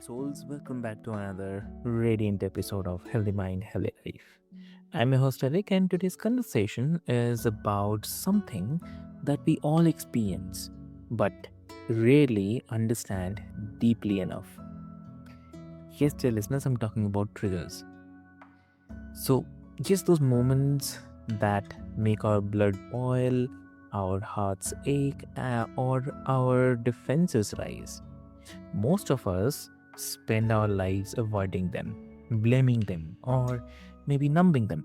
souls. Welcome back to another radiant episode of Healthy Mind, Healthy Life. I'm your host, Avik, and today's conversation is about something that we all experience but rarely understand deeply enough. Yes, dear listeners, I'm talking about triggers. So, just those moments that make our blood boil, our hearts ache, or our defenses rise. Most of us spend our lives avoiding them, blaming them, or maybe numbing them.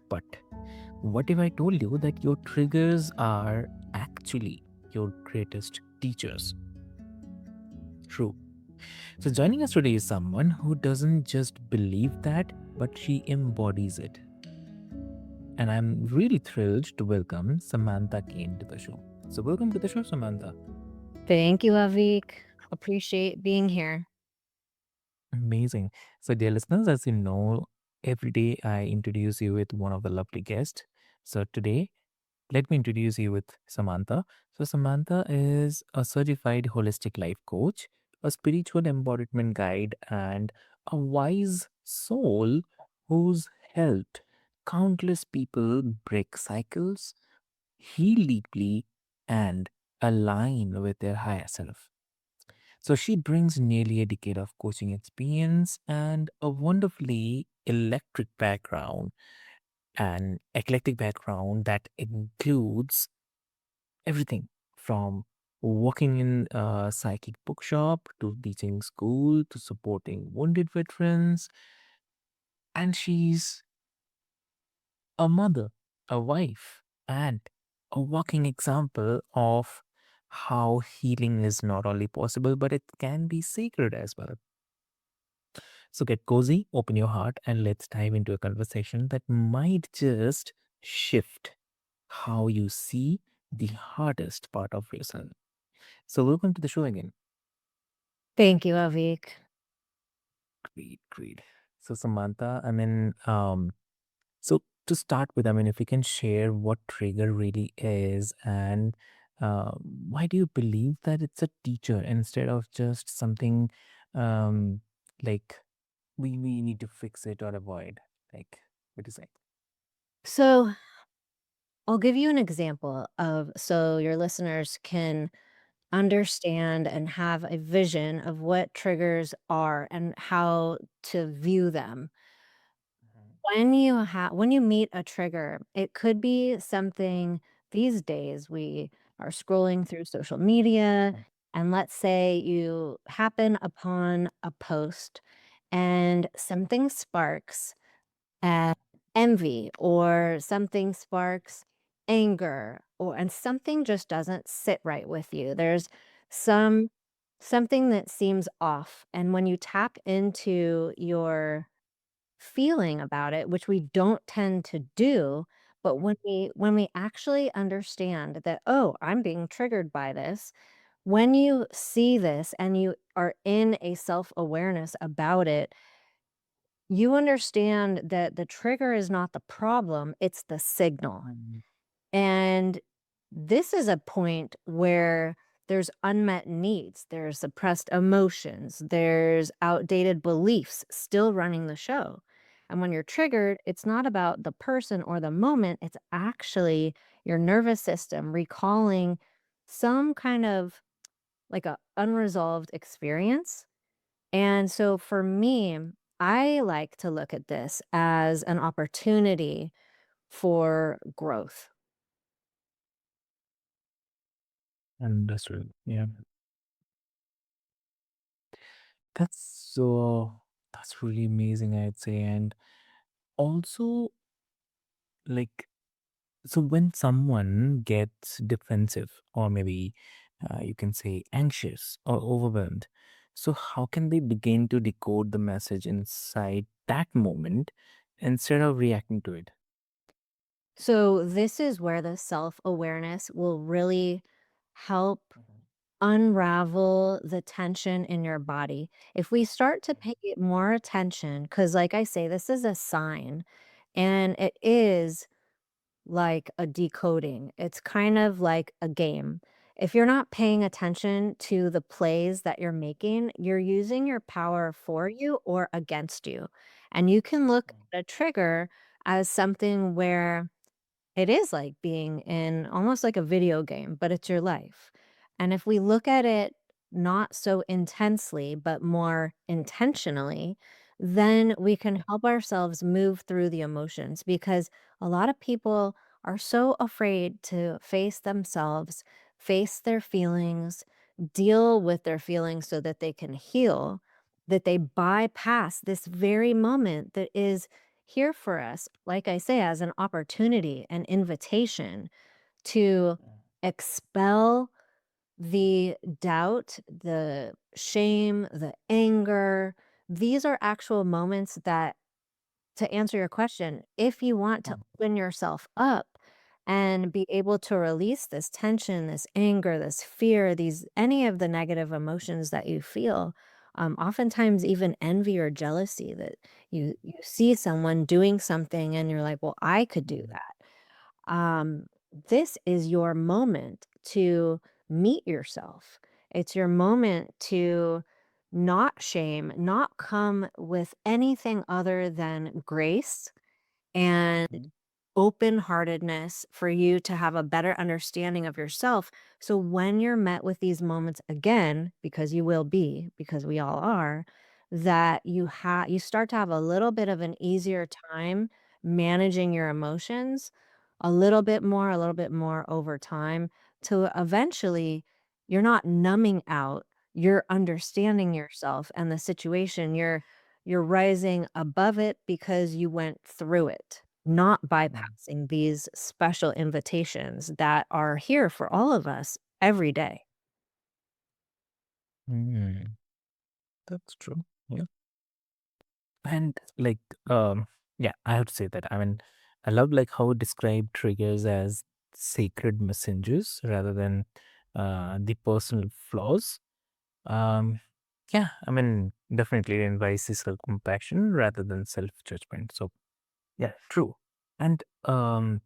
But what if I told you that your triggers are actually your greatest teachers? True. So, joining us today is someone who doesn't just believe that, but she embodies it. And I'm really thrilled to welcome Samantha Kane to the show. So, welcome to the show, Samantha. Thank you, Avik. Appreciate being here. Amazing. So, dear listeners, as you know, every day I introduce you with one of the lovely guests. So, today, let me introduce you with Samantha. So, Samantha is a certified holistic life coach, a spiritual embodiment guide, and a wise soul who's helped countless people break cycles, heal deeply, and align with their higher self. So she brings nearly a decade of coaching experience and a wonderfully eclectic background that includes everything from working in a psychic bookshop to teaching school to supporting wounded veterans. And she's a mother, a wife, and a walking example of how healing is not only possible, but it can be sacred as well. So get cozy, open your heart, and let's dive into a conversation that might just shift how you see the hardest part of yourself. So welcome to the show again. Thank you, Avik. Great, great. So Samantha, so to start with, if you can share what trigger really is and why do you believe that it's a teacher instead of just something um, like we need to fix it or avoid? Like, what do you say? So I'll give you an example of so your listeners can understand and have a vision of what triggers are and how to view them. Mhm. When you meet a trigger, it could be something these days we are scrolling through social media, and let's say you happen upon a post and something sparks uh, envy, or something sparks anger, and something just doesn't sit right with you. There's some something that seems off, and when you tap into your feeling about it, which we don't tend to do, but when we actually understand that, oh, I'm being triggered by this, when you see this and you are in a self-awareness about it, you understand that the trigger is not the problem, it's the signal. Mhm. And this is a point where there's unmet needs, there's suppressed emotions, there's outdated beliefs still running the show. And when you're triggered, it's not about the person or the moment, it's actually your nervous system recalling some kind of like a unresolved experience. And so for me, I like to look at this as an opportunity for growth. Understood. Yeah. That's so that's really amazing, I'd say. And also, like, so when someone gets defensive or maybe you can say anxious or overwhelmed, so how can they begin to decode the message inside that moment instead of reacting to it? So this is where the self-awareness will really help unravel the tension in your body. If we start to pay more attention, because like I say, this is a sign, and it is like a decoding. It's kind of like a game. If you're not paying attention to the plays that you're making, you're using your power for you or against you. And you can look at a trigger as something where it is like being in almost like a video game, but it's your life. And if we look at it not so intensely, but more intentionally, then we can help ourselves move through the emotions because a lot of people are so afraid to face themselves, face their feelings, deal with their feelings so that they can heal, that they bypass this very moment that is here for us, like I say, as an opportunity, an invitation to expel the doubt, the shame, the anger. These are actual moments that, to answer your question, if you want to open yourself up and be able to release this tension, this anger, this fear, these any of the negative emotions that you feel, oftentimes even envy or jealousy that you see someone doing something and you're like, well, I could do that. This is your moment to meet yourself. It's your moment to not shame, not come with anything other than grace and open-heartedness for you to have a better understanding of yourself. So when you're met with these moments again, because you will be, because we all are, that you start to have a little bit of an easier time managing your emotions a little bit more over time to eventually you're not numbing out, you're understanding yourself and the situation. You're rising above it because you went through it, not bypassing these special invitations that are here for all of us every day. Mm, that's true. Yeah. And like, um, yeah, I have to say that. I mean, I love like how it described triggers as sacred messengers rather than the personal flaws. Um, yeah, I mean, definitely it invites self-compassion rather than self-judgment. So yeah, true. And so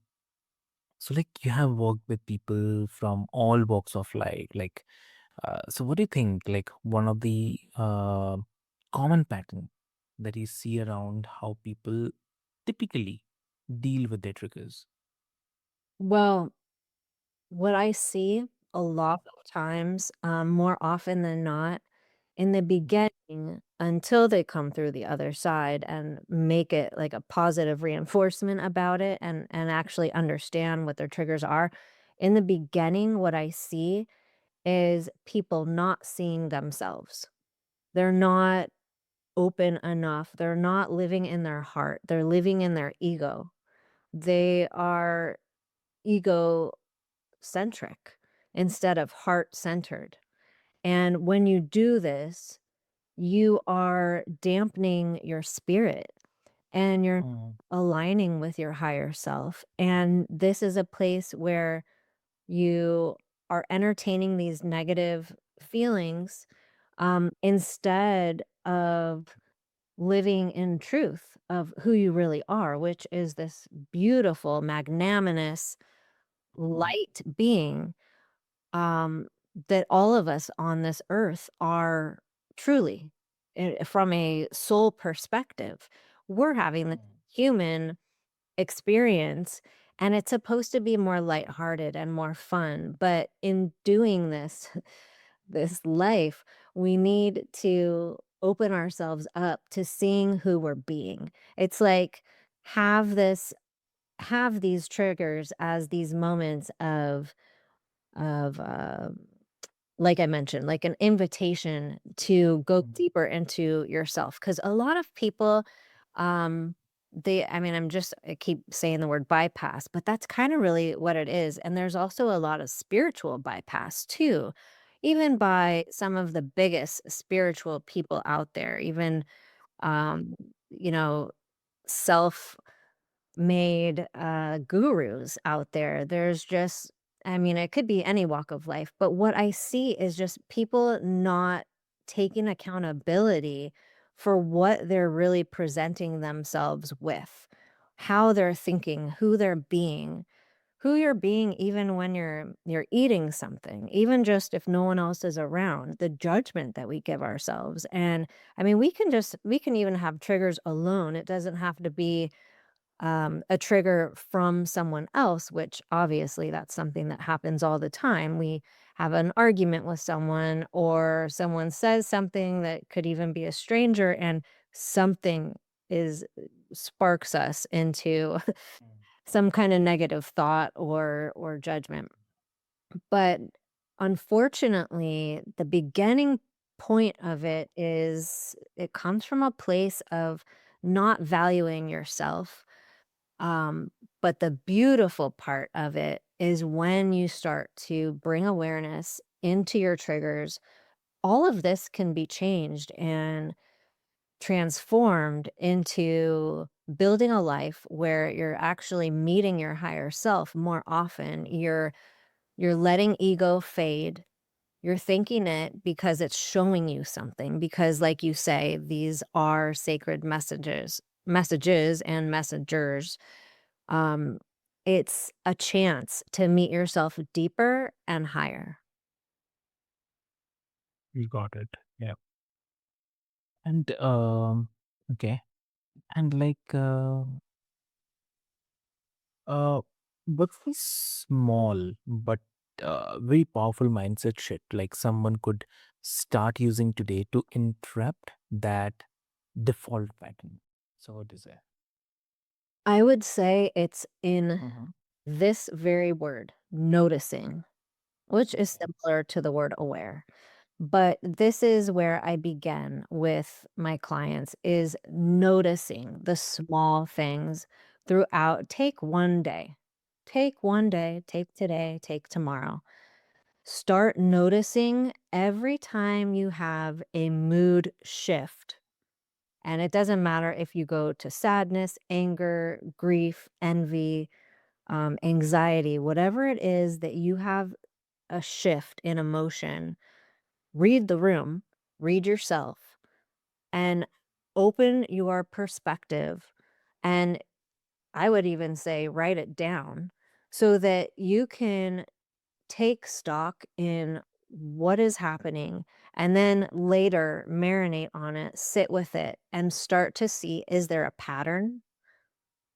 like you have worked with people from all walks of life. Like, so what do you think? Like one of the common pattern that you see around how people typically deal with their triggers? Well, what I see a lot of times, more often than not, in the beginning, until they come through the other side and make it like a positive reinforcement about it and actually understand what their triggers are. In the beginning, what I see is people not seeing themselves. They're not open enough. They're not living in their heart. They're living in their ego. They are ego centric instead of heart centered. And when you do this, you are dampening your spirit and you're Mm, aligning with your higher self. And this is a place where you are entertaining these negative feelings instead of living in truth of who you really are, which is this beautiful, magnanimous, light being um, that all of us on this earth are truly, from a soul perspective. We're having the human experience, and it's supposed to be more lighthearted and more fun. But in doing this, this life, we need to open ourselves up to seeing who we're being. It's like have this have these triggers as these moments of like I mentioned, like an invitation to go deeper into yourself. Because a lot of people, um, I keep saying the word bypass, but that's kind of really what it is. And there's also a lot of spiritual bypass too, even by some of the biggest spiritual people out there, even, um, you know, self made gurus out there. There's just, it could be any walk of life, but what I see is just people not taking accountability for what they're really presenting themselves with, how they're thinking, who they're being, who you're being even when you're eating something, even just if no one else is around, the judgment that we give ourselves. And I mean, we can even have triggers alone. It doesn't have to be a trigger from someone else, which obviously that's something that happens all the time. We have an argument with someone, or someone says something that could even be a stranger, and something is sparks us into some kind of negative thought or judgment. But unfortunately, the beginning point of it is it comes from a place of not valuing yourself. um, but the beautiful part of it is when you start to bring awareness into your triggers, all of this can be changed and transformed into building a life where you're actually meeting your higher self more often. You're letting ego fade. You're thanking it because it's showing you something, because like you say, these are sacred messages and messengers. um, it's a chance to meet yourself deeper and higher. You got it. Yeah. And okay. And uh what's the small but very powerful mindset shift like someone could start using today to interrupt that default pattern? So what is it? I would say it's in Mm-hmm. this very word, noticing, which is Okay. simpler to the word aware. But this is where I begin with my clients, is noticing the small things throughout. Take one day. Take one day, take today, take tomorrow. Start noticing every time you have a mood shift. And it doesn't matter if you go to sadness, anger, grief, envy, anxiety, whatever it is that you have a shift in emotion, read the room, read yourself, and open your perspective. And I would even say write it down so that you can take stock in what is happening, and then later marinate on it, sit with it, and start to see, is there a pattern?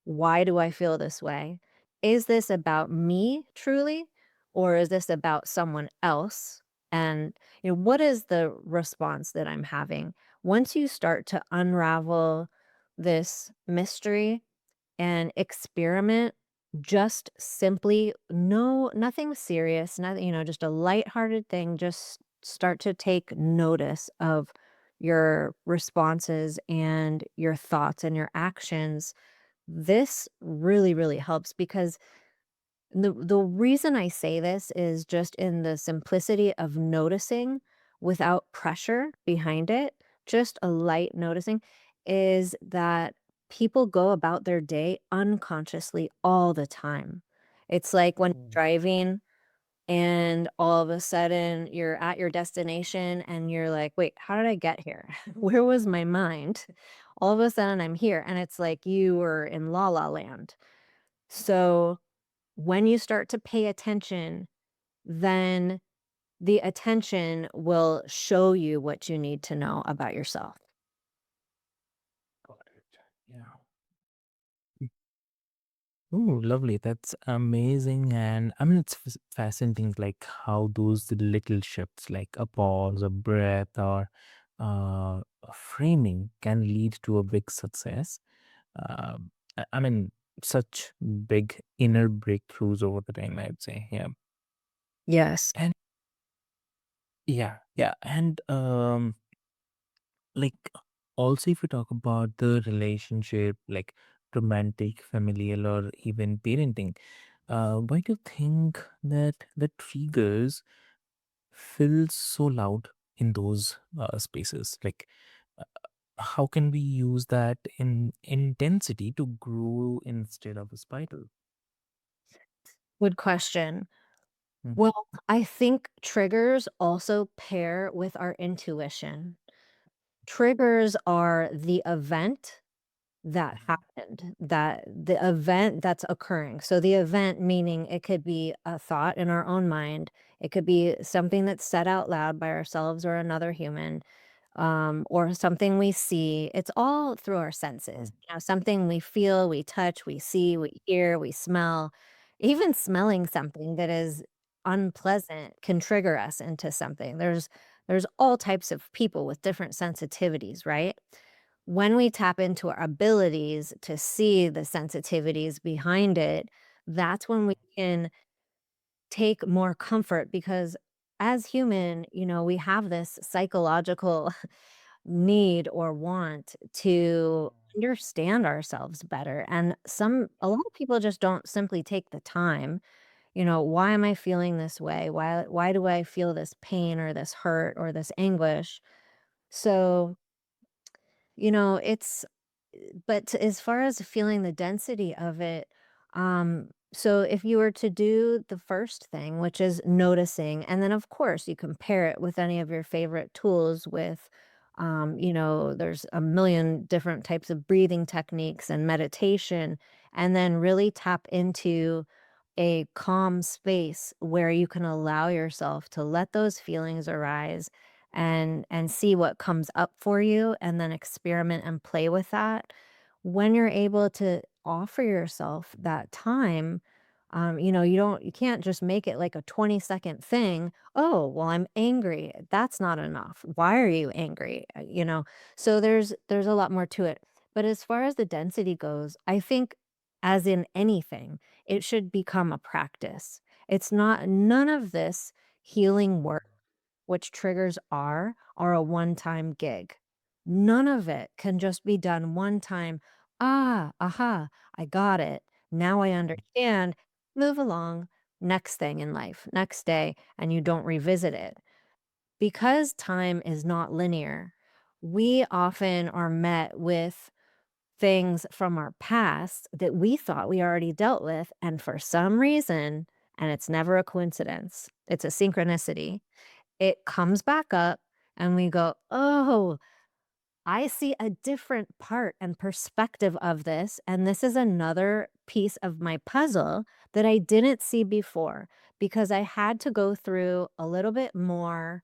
Why do I feel this way? Is this about me truly, or is this about someone else? And what is the response that I'm having? Once you start to unravel this mystery and experiment, just simply, no, nothing serious, nothing, just a lighthearted thing. Just start to take notice of your responses and your thoughts and your actions. This really, really helps, because the reason I say this is just in the simplicity of noticing without pressure behind it, just a light noticing, is that people go about their day unconsciously all the time. It's like when Mm. you're driving and all of a sudden you're at your destination and you're like, wait, how did I get here? Where was my mind? All of a sudden I'm here. And it's like you were in la la land. So when you start to pay attention, then the attention will show you what you need to know about yourself. Got it. Yeah. Oh, lovely. That's amazing. And I mean, it's fascinating, like how those little shifts, like a pause, a breath, or a framing, can lead to a big success. I mean, such big inner breakthroughs over the time, I'd say. Yeah. Yes. And yeah, yeah. And like also, if we talk about the relationship, like romantic, familial, or even parenting, why do you think that the triggers feel so loud in those spaces? Like, uh, how can we use that in intensity to grow instead of a spiral? Good question. Mhm. Well, I think triggers also pair with our intuition. Triggers are the event that happened, that the event that's occurring. So the event meaning it could be a thought in our own mind, it could be something that's said out loud by ourselves or another human, or something we see. It's all through our senses. Something we feel, we touch, we see, we hear, we smell. Even smelling something that is unpleasant can trigger us into something. There's all types of people with different sensitivities, right? When we tap into our abilities to see the sensitivities behind it, that's when we can take more comfort because as human, we have this psychological need or want to understand ourselves better. And a lot of people just don't simply take the time. Why am I feeling this way? Why do I feel this pain or this hurt or this anguish? So, it's but as far as feeling the density of it, so if you were to do the first thing, which is noticing, and then of course you compare it with any of your favorite tools with, there's a million different types of breathing techniques and meditation, and then really tap into a calm space where you can allow yourself to let those feelings arise and see what comes up for you and then experiment and play with that. When you're able to offer yourself that time, you can't just make it like a 20-second thing. Oh, well, I'm angry. That's not enough. Why are you angry? So there's a lot more to it. But as far as the density goes, I think as in anything, it should become a practice. It's not none of this healing work which triggers are a one-time gig. None of it can just be done one time. "Ah, aha, I got it. Now I understand." Move along, next thing in life, next day, and you don't revisit it. Because time is not linear, we often are met with things from our past that we thought we already dealt with, and for some reason, and it's never a coincidence, it's a synchronicity, it comes back up and we go, "Oh, I see a different part and perspective of this, and this is another piece of my puzzle that I didn't see before because I had to go through a little bit more.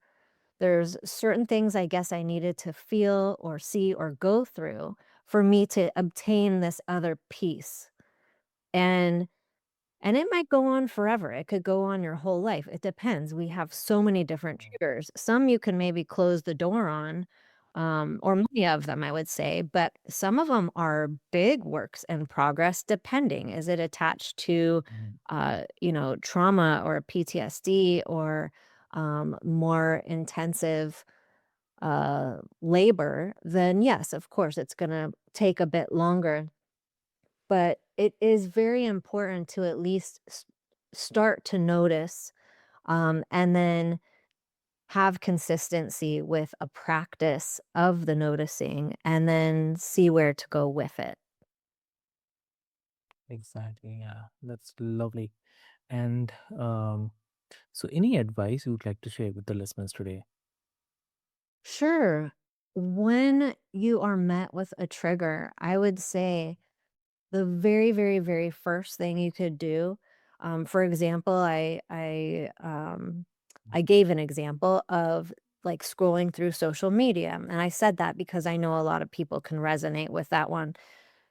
There's certain things I guess I needed to feel or see or go through for me to obtain this other piece." And it might go on forever. It could go on your whole life. It depends. We have so many different triggers. Some you can maybe close the door on, or many of them, I would say, but some of them are big works in progress, depending. Is it attached to, trauma or PTSD or more intensive labor? Then yes, of course, it's going to take a bit longer, but it is very important to at least start to notice, and then have consistency with a practice of the noticing and then see where to go with it. Exactly. Yeah, that's lovely. And so, any advice you would like to share with the listeners today? Sure. When you are met with a trigger, I would say the very, very, very first thing you could do, for example, I gave an example of like scrolling through social media, and I said that because I know a lot of people can resonate with that one.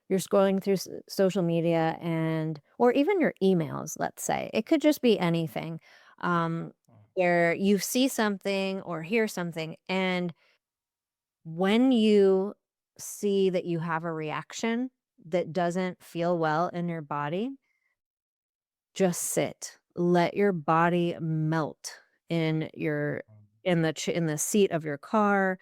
You're scrolling through social media and or even your emails, let's say. It could just be anything, um, where you see something or hear something, and when you see that you have a reaction that doesn't feel well in your body, just sit. Let your body melt in your in the seat of your car,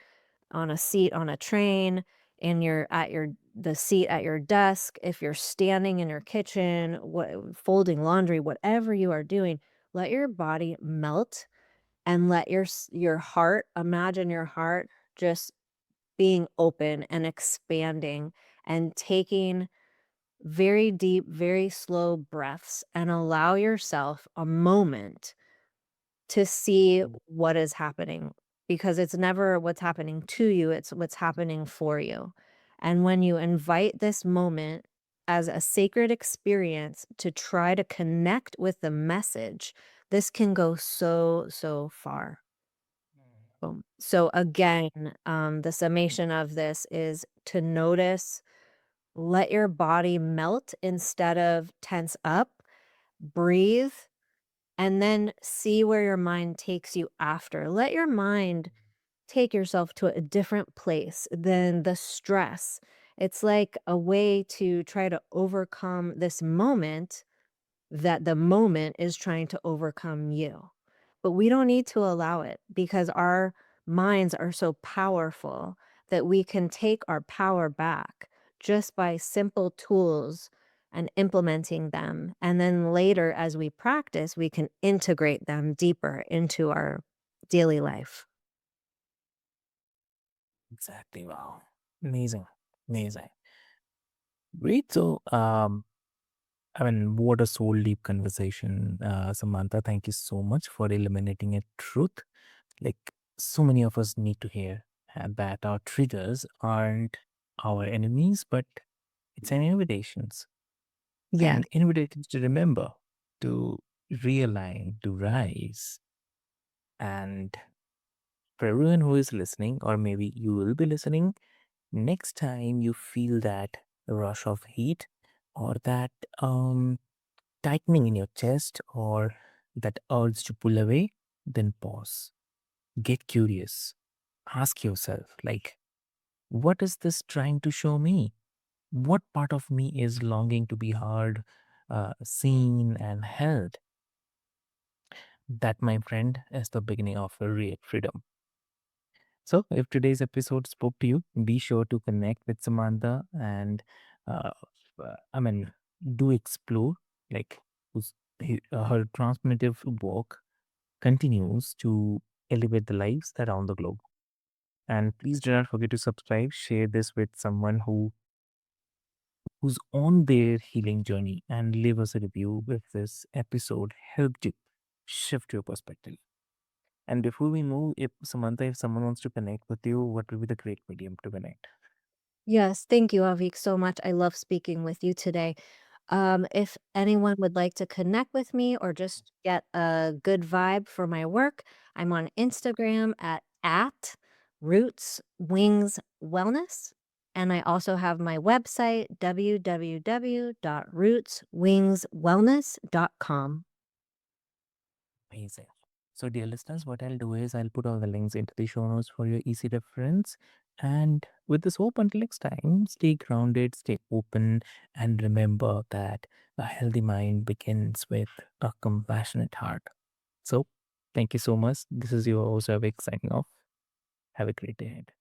on a seat on a train, in your at your the seat at your desk, if you're standing in your kitchen, folding laundry, whatever you are doing, let your body melt and let your heart, imagine your heart just being open and expanding and taking very deep, very slow breaths and allow yourself a moment to see what is happening because it's never what's happening to you, it's what's happening for you. And when you invite this moment as a sacred experience to try to connect with the message, this can go so, so far. Boom. So again, the summation of this is to notice, let your body melt instead of tense up, breathe, and then see where your mind takes you after. Let your mind take yourself to a different place than the stress. It's like a way to try to overcome this moment that the moment is trying to overcome you. But we don't need to allow it because our minds are so powerful that we can take our power back just by simple tools and implementing them. And then later, as we practice, we can integrate them deeper into our daily life. Exactly. Wow. Amazing. Amazing. Great. So, what a soul deep conversation, Samantha. Thank you so much for illuminating a truth. Like, so many of us need to hear that our triggers aren't our enemies, but it's an invitations Yes. and invitations to remember, to realign, to rise. And for everyone who is listening, or maybe you will be listening, next time you feel that rush of heat or that tightening in your chest or that urge to pull away, then pause. Get curious. Ask yourself, like, what is this trying to show me? What part of me is longing to be heard, seen, and held? That, my friend, is the beginning of a real freedom. So, if today's episode spoke to you, be sure to connect with Samantha and, uh, I mean, do explore, like, her transformative work continues to elevate the lives around the globe. And please do not forget to subscribe, share this with someone who's on their healing journey, and leave us a review if this episode helped you shift your perspective. And before we move, if Samantha, if someone wants to connect with you, what will be the great medium to connect? Yes, thank you, Avik, so much. I love speaking with you today. If anyone would like to connect with me or just get a good vibe for my work, I'm on Instagram at Roots Wings Wellness. And I also have my website, www.rootswingswellness.com. Amazing. So, dear listeners, what I'll do is I'll put all the links into the show notes for your easy reference. And with this hope, until next time, stay grounded, stay open, and remember that a healthy mind begins with a compassionate heart. So, thank you so much. This is your host, Avik, signing off. Have a great day ahead.